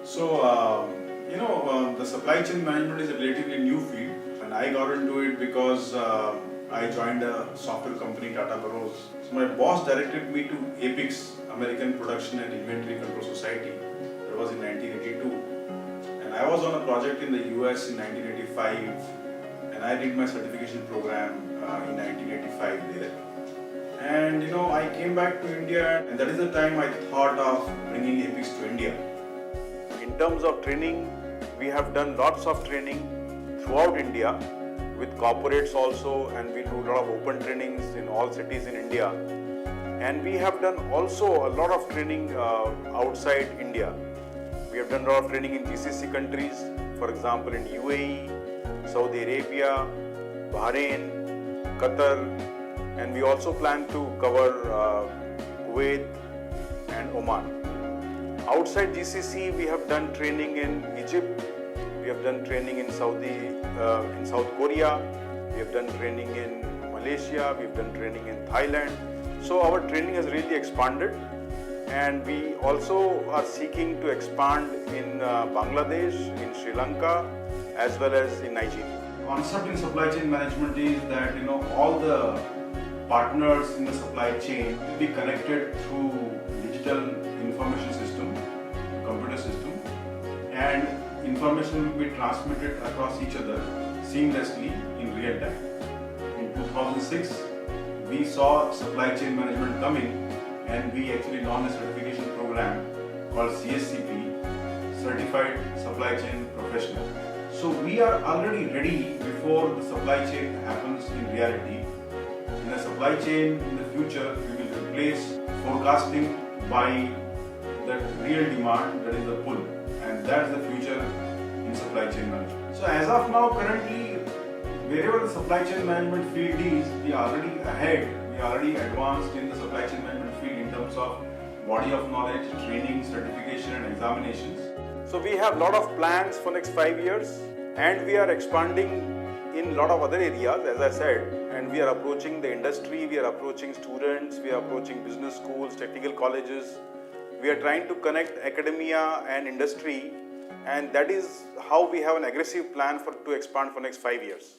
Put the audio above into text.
So, the supply chain management is a relatively new field, and I got into it because I joined a software company, Tata Burroughs. So, my boss directed me to APIX, American Production and Inventory Control Society. That was in 1982. And I was on a project in the US in 1985, and I did my certification program in 1985 there. And I came back to India, and that is the time I thought of bringing APIX to India. In terms of training, we have done lots of training throughout India with corporates also, and we do a lot of open trainings in all cities in India. And we have done also a lot of training outside India. We have done a lot of training in GCC countries, for example in UAE, Saudi Arabia, Bahrain, Qatar, and we also plan to cover Kuwait and Oman. Outside GCC, we have done training in Egypt, we have done training in South Korea, we have done training in Malaysia, we have done training in Thailand. So our training has really expanded, and we also are seeking to expand in Bangladesh, in Sri Lanka, as well as in Nigeria. The concept in supply chain management is that all the partners in the supply chain will be connected through digital information system, computer system, and information will be transmitted across each other seamlessly in real time. In 2006, we saw supply chain management coming, and we actually launched a certification program called CSCP, Certified Supply Chain Professional. So we are already ready before the supply chain happens in reality. In a supply chain in the future, we will replace forecasting by the real demand, that is the pull, and that's the future in supply chain management. So as of now, currently, wherever the supply chain management field is, we are already ahead, we are already advanced in the supply chain management field in terms of body of knowledge, training, certification and examinations. So we have a lot of plans for next 5 years, and we are expanding in a lot of other areas, as I said, and we are approaching the industry, we are approaching students, we are approaching business schools, technical colleges. We are trying to connect academia and industry, and that is how we have an aggressive plan to expand for next 5 years.